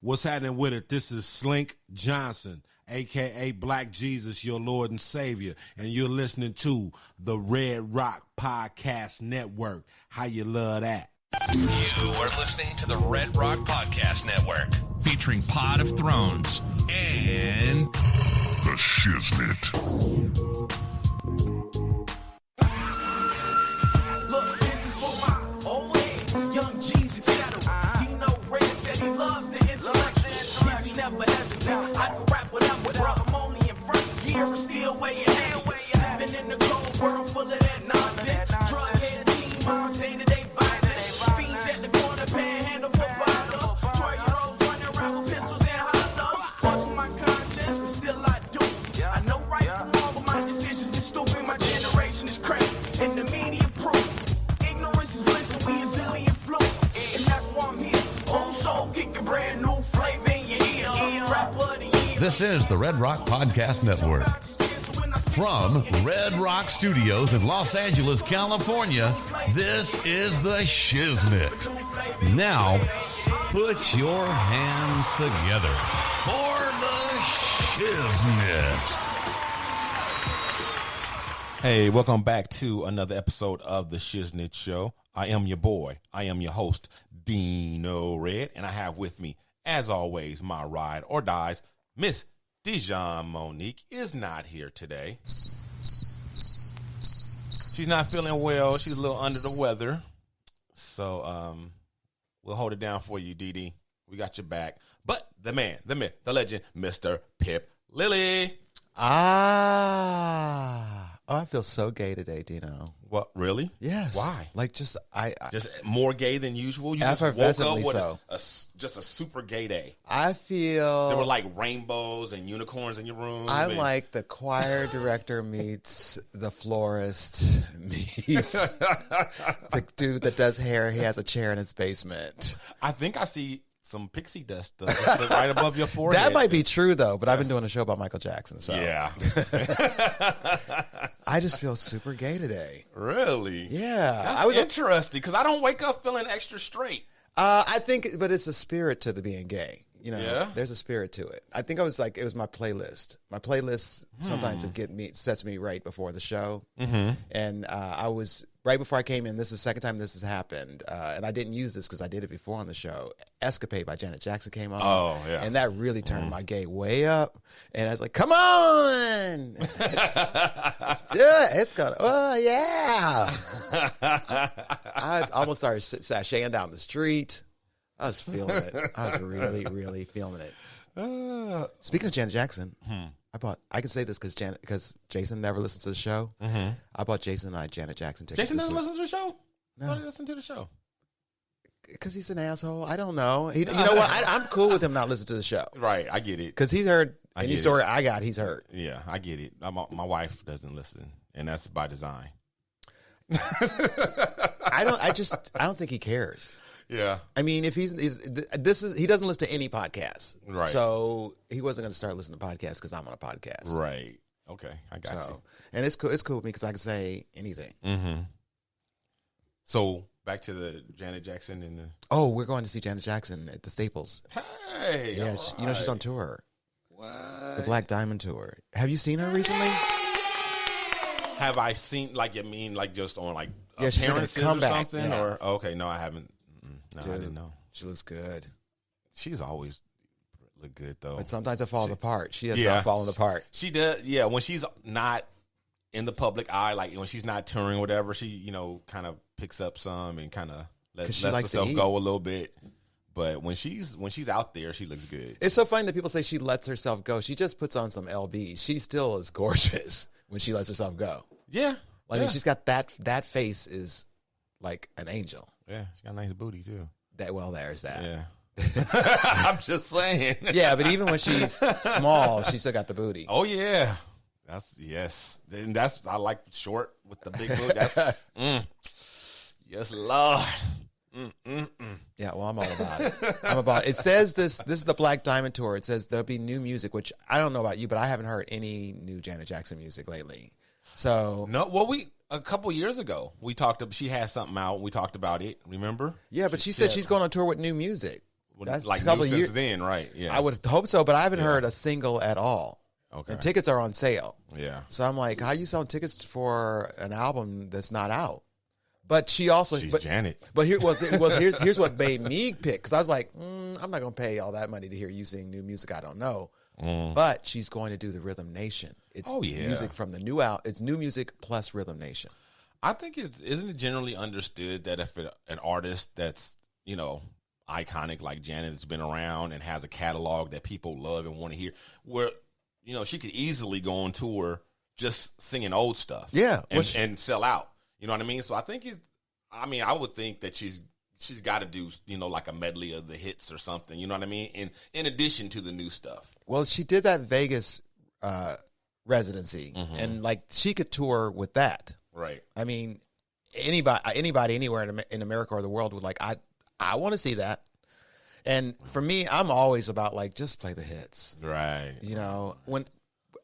What's happening with it? This is Slink Johnson, a.k.a. Black Jesus, your Lord and Savior, and you're listening to the Red Rock Podcast Network. How you love that? You are listening to the Red Rock Podcast Network, featuring Pod of Thrones and the Shiznit. Look, this is for my old heads, young G's, etc. Dino Red said he loves the intellectual. Busy never hesitate. I can rap whatever, bro. I'm only in first gear and still way ahead. Living in the cold world full of that nonsense. Drug heads, teen moms, day-to-day violence. Fiends at the corner, panhandle for bottles. 12-year-olds running around with pistols and hollows. Fuck with my conscience, but still I do. I know right from wrong, but my decisions is stupid. My generation is crazy, and the media proof. Ignorance is bliss, and we is ill influenced. And that's why I'm here. Old soul kicking brand new flavor in your ear. Rapper of the year. This is the Red Rock Podcast Network. From Red Rock Studios in Los Angeles, California, this is the Shiznit. Now, put your hands together for the Shiznit. Hey, welcome back to another episode of the Shiznit Show. I am your boy. I am your host, Dino Red, and I have with me, as always, my ride or dies, Miss Dijon Monique is not here today. She's not feeling well. She's a little under the weather. So we'll hold it down for you, Dee. We got your back. But the man, the myth, the legend, Mr. Pip Lilly. Oh, I feel so gay today, Dino. What, really? Yes. Why? Like, just Just more gay than usual? You just woke up with just a super gay day. I feel There were like rainbows and unicorns in your room. I'm like the choir director meets the florist meets the dude that does hair. He has a chair in his basement. I think I see some pixie dust right above your forehead. That might be true, though, but I've been doing a show about Michael Jackson, so. Yeah. I just feel super gay today. Really? Yeah. That's interesting, because I don't wake up feeling extra straight. I think, but it's a spirit to the being gay. You know, Yeah? There's a spirit to it. I think it was my playlist. My playlist sometimes sets me right before the show. Mm-hmm. And I was, right before I came in, this is the second time this has happened, and I didn't use this because I did it before on the show. Escapade by Janet Jackson came on. Oh, yeah. And that really turned my gay way up. And I was like, come on! Let's do it. It's gonna, oh, yeah! I almost started sashaying down the street. I was feeling it. I was really, really feeling it. Speaking of Janet Jackson, I can say this because Jason never listens to the show. Mm-hmm. I bought Jason and I Janet Jackson tickets. Jason doesn't listen to the show? No. Why do you listen to the show? Because he's an asshole. I don't know. You know what? I'm cool with him not listening to the show. Right, I get it. Because he's heard any story I got, he's heard. Yeah, I get it. My wife doesn't listen, and that's by design. I don't think he cares. Yeah. I mean, if he doesn't listen to any podcasts. Right. So he wasn't going to start listening to podcasts because I'm on a podcast. Right. Okay, I got you. And it's cool with me because I can say anything. Mm-hmm. So back to the Janet Jackson and the. Oh, we're going to see Janet Jackson at the Staples. Hey, yeah, you know she's on tour. What? The Black Diamond tour. Have you seen her recently? Have I seen just on she's gonna appearances come or back, something? yeah. Or okay, no, I haven't. No, Dude, I didn't know. She looks good. She's always look good though. But sometimes it falls apart. She has not fallen apart. She does. Yeah, when she's not in the public eye, like when she's not touring, or whatever, she kind of picks up some and kind of lets herself go a little bit. But when she's out there, she looks good. It's so funny that people say she lets herself go. She just puts on some LBs. She still is gorgeous when she lets herself go. Yeah, I mean, she's got that face is like an angel. Yeah, she got a nice booty too. There's that. Yeah. I'm just saying. Yeah, but even when she's small, she still got the booty. Oh yeah, I like short with the big booty. That's yes, Lord. Yeah, well, I'm all about it. It says this is the Black Diamond tour. It says there'll be new music, which I don't know about you, but I haven't heard any new Janet Jackson music lately. So no, well, a couple years ago she had something out. We talked about it. Remember? Yeah, but she said she's going on tour with new music. That's like a couple new of since years. then, right? Yeah. I would hope so, but I haven't heard a single at all. Okay. And tickets are on sale. Yeah. So I'm like, how you selling tickets for an album that's not out? But she also, She's Janet. But here's what made me pick, because I was like, I'm not going to pay all that money to hear you sing new music I don't know. But she's going to do the Rhythm Nation. It's music from the new out. It's new music plus Rhythm Nation. I think isn't it generally understood that if an artist that's, you know, iconic like Janet that's been around and has a catalog that people love and want to hear, where, you know, she could easily go on tour just singing old stuff. Yeah. And sell out. You know what I mean? So I think I would think that she's got to do, you know, like a medley of the hits or something. You know what I mean? In addition to the new stuff. Well, she did that Vegas residency, and like she could tour with that. Right. I mean, anybody anywhere in America or the world would like, I want to see that. And for me, I'm always about like, just play the hits. Right. You know, when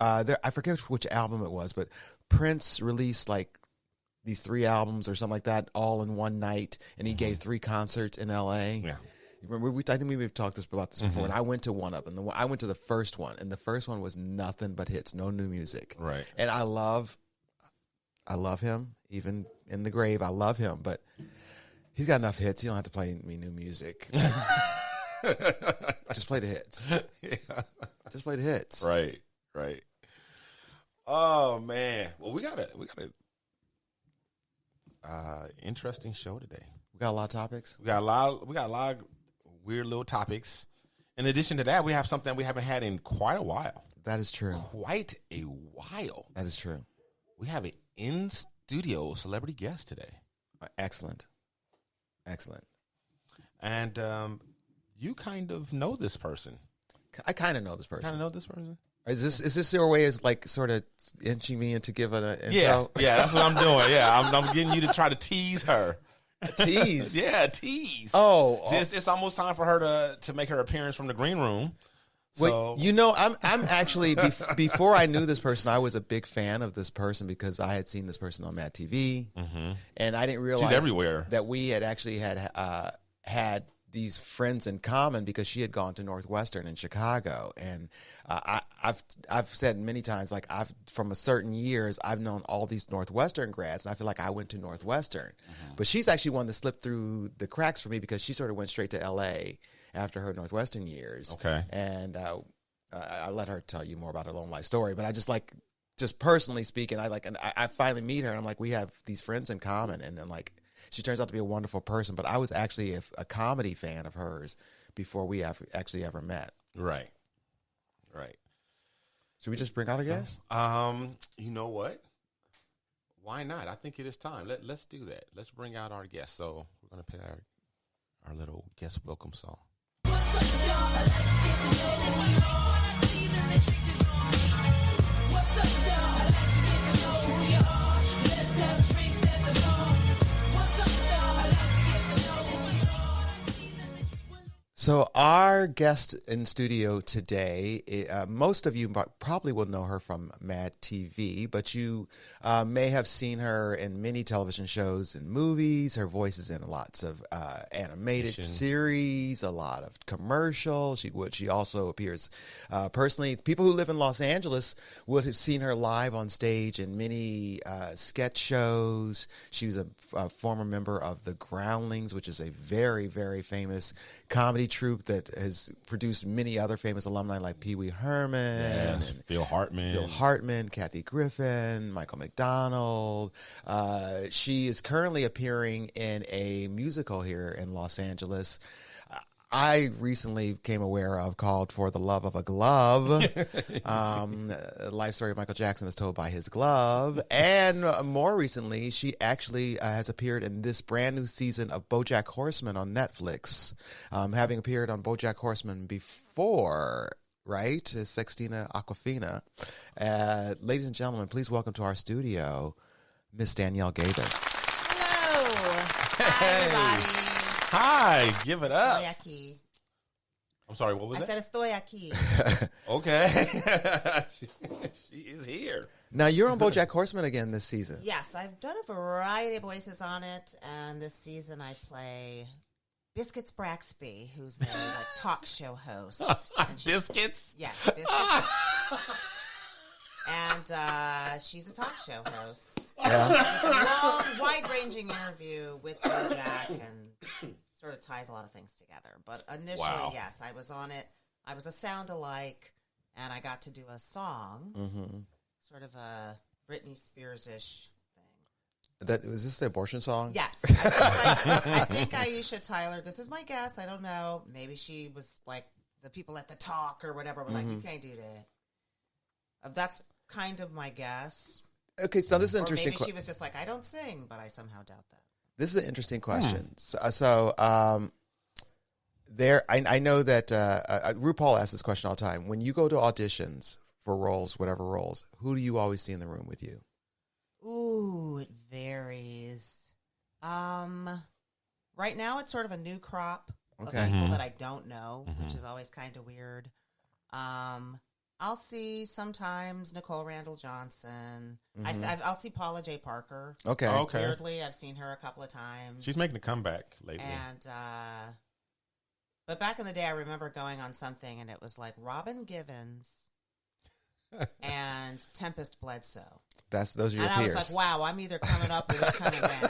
I forget which album it was, but Prince released like these 3 albums or something like that all in one night, and he gave 3 concerts in LA. Yeah. Remember, I think we've talked about this before, and I went to one of them. I went to the first one, and the first one was nothing but hits, no new music. Right. And I love him, even in the grave. I love him, but he's got enough hits. He don't have to play me new music. Just play the hits. Yeah. Just play the hits. Right. Oh man. Well, we got a interesting show today. We got a lot of topics. We got a lot of weird little topics. In addition to that, we have something we haven't had in quite a while. That is true. Quite a while. That is true. We have an in-studio celebrity guest today. Excellent. And you kind of know this person. I kind of know this person. Kind of know this person? Is this your way of like sort of inching me into giving an intro? Yeah, that's what I'm doing. Yeah, I'm getting you to try to tease her. Tease? Yeah, tease. Oh. It's almost time for her to make her appearance from the green room. So. Well, you know, I'm actually, before I knew this person, I was a big fan of this person because I had seen this person on MadTv, and I didn't realize she's everywhere. That we had actually had these friends in common because she had gone to Northwestern in Chicago, and I've said many times, like from a certain years I've known all these Northwestern grads, and I feel like I went to Northwestern, but she's actually one that slipped through the cracks for me because she sort of went straight to LA after her Northwestern years. Okay, and I let her tell you more about her own life story, but I just personally speaking, I finally meet her, and I'm like, we have these friends in common, and then like. She turns out to be a wonderful person, but I was actually a comedy fan of hers before we actually ever met. Right. Should we just bring out a guest? You know what? Why not? I think it is time. Let's do that. Let's bring out our guest. So we're going to play our little guest welcome song. So our guest in studio today, most of you probably will know her from MadTv, but you may have seen her in many television shows and movies. Her voice is in lots of animated series, a lot of commercials. She also appears personally. People who live in Los Angeles would have seen her live on stage in many sketch shows. She was a former member of the Groundlings, which is a very, very famous comedy troupe that has produced many other famous alumni like Pee Wee Herman, and Phil Hartman, Kathy Griffin, Michael McDonald. She is currently appearing in a musical here in Los Angeles. I recently became aware of called For the Love of a Glove. Life story of Michael Jackson is told by his glove. And more recently, she actually has appeared in this brand new season of BoJack Horseman on Netflix, having appeared on BoJack Horseman before, right? Sextina Aquafina. Ladies and gentlemen, please welcome to our studio, Miss Daniele Gaither. Hello. Hi, everybody. Hi, give it up. Estoy aquí. I'm sorry, what was that? I said estoy aquí. Okay. she is here. Now, you're on BoJack Horseman again this season. Yes, I've done a variety of voices on it, and this season I play Biscuits Braxby, who's a like talk show host. Biscuits? Yes, Biscuits. And she's a talk show host. Yeah. It's a long, wide-ranging interview with Jack and sort of ties a lot of things together. But initially, yes, I was on it. I was a sound-alike, and I got to do a song, sort of a Britney Spears-ish thing. Was this the abortion song? Yes. I think Aisha Tyler, this is my guess, I don't know. Maybe she was like, the people at the talk or whatever were like, you can't do that. That's kind of my guess. Okay, so this is Or interesting. maybe she was just like, I don't sing, but I somehow doubt that. This is an interesting question. I know that RuPaul asks this question all the time. When you go to auditions for roles, whatever roles, who do you always see in the room with you? Ooh, it varies. Right now it's sort of a new crop of people that I don't know, which is always kind of weird. I'll see sometimes Nicole Randall Johnson. I'll see Paula J. Parker. Okay. Weirdly, I've seen her a couple of times. She's making a comeback lately. And but back in the day, I remember going on something, and it was like Robin Givens and Tempest Bledsoe. Those are your and peers. I was like, wow, I'm either coming up or they're coming down.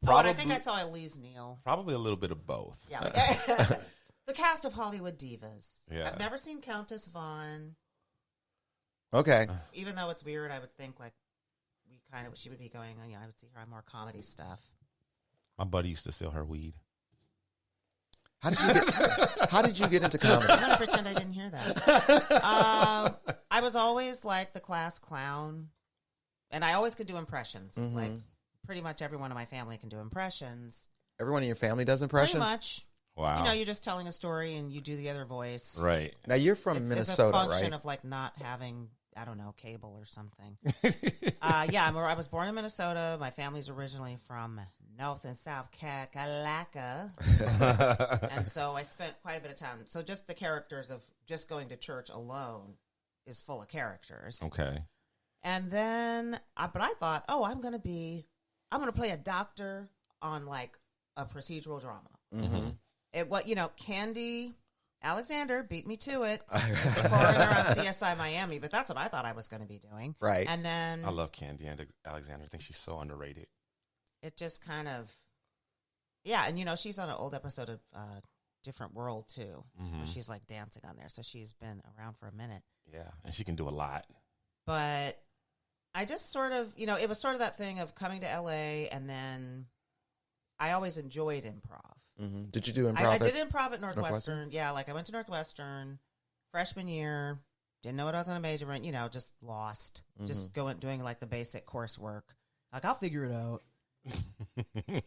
But I think I saw Elise Neal. Probably a little bit of both. Yeah. The cast of Hollywood Divas. Yeah. I've never seen Countess Vaughn. Okay. Even though it's weird, I would think like she would be going, I would see her on more comedy stuff. My buddy used to sell her weed. How did you get into comedy? I'm going to pretend I didn't hear that. I was always like the class clown, and I always could do impressions. Like pretty much everyone in my family can do impressions. Everyone in your family does impressions? Pretty much. Wow. You're just telling a story and you do the other voice. Right. Now, you're from Minnesota, it's a function right? of like not having, I don't know, cable or something. I was born in Minnesota. My family's originally from North and South Carolina. And so I spent quite a bit of time. So just the characters of just going to church alone is full of characters. Okay. And then, but I thought, I'm going to play a doctor on like a procedural drama. Mm-hmm. Candy Alexander beat me to it. Coroner on CSI Miami, but that's what I thought I was going to be doing. Right. And then I love Candy and Alexander. I think she's so underrated. It just kind of, and she's on an old episode of Different World too. Where she's like dancing on there, so she's been around for a minute. Yeah, and she can do a lot. But I just sort of, it was sort of that thing of coming to LA, and then I always enjoyed improv. Mm-hmm. Did you do improv? I did improv at Northwestern. Yeah, like I went to Northwestern freshman year. Didn't know what I was going to major in. Just lost. Just doing like the basic coursework. Like I'll figure it out.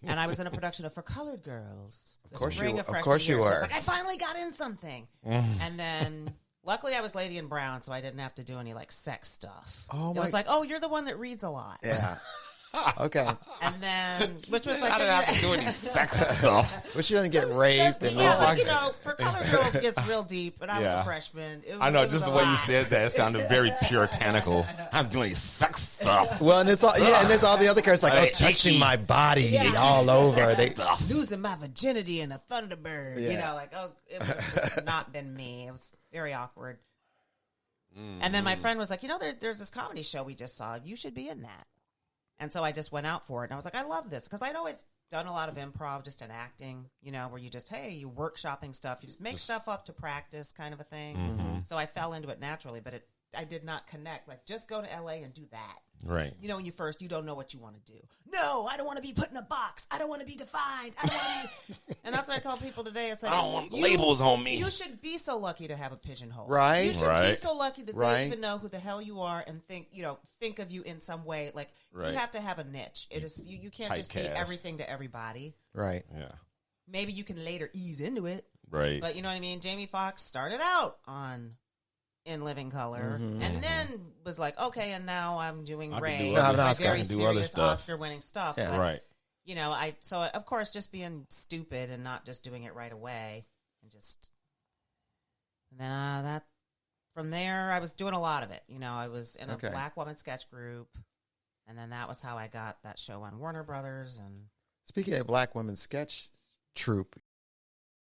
And I was in a production of For Colored Girls. Of course you you were. So it's like I finally got in something. And then luckily I was Lady in Brown, so I didn't have to do any like sex stuff. Oh my! It was like, you're the one that reads a lot. Yeah. Okay. And then, which was like, I didn't have to do any sex stuff. But she doesn't get raped and yeah, all like, that. For Colored Girls gets real deep, but I was a freshman. I know, just the way you said that, it sounded very puritanical. I'm doing sex stuff. Well, and it's all, and there's all the other characters like, touching my body all over. Losing my virginity in a Thunderbird. Yeah. It was just not been me. It was very awkward. And then my friend was like, there's this comedy show we just saw. You should be in that. And so I just went out for it. And I was like, I love this. Because I'd always done a lot of improv just in acting, where you just, you workshopping stuff. You just make stuff up to practice kind of a thing. Mm-hmm. So I fell into it naturally. But I did not connect. Like, just go to LA and do that. Right. When you don't know what you want to do. No, I don't want to be put in a box. I don't want to be defined. I don't want to be... And that's what I tell people today. It's like, I don't want labels on me. You should be so lucky to have a pigeonhole. Right. You should be so lucky that they even know who the hell you are and think of you in some way. Like, you have to have a niche. It is you can't just be everything to everybody. Right. Yeah. Maybe you can later ease into it. Right. But you know what I mean? Jamie Foxx started out in Living Color, and then was like, okay, and now I'm doing Ray. Very serious Oscar-winning stuff. Yeah. But, right. So of course, just being stupid and not just doing it right away, and then that from there, I was doing a lot of it. I was in a Black woman sketch group, and then that was how I got that show on Warner Brothers. And Speaking of black women sketch troupe,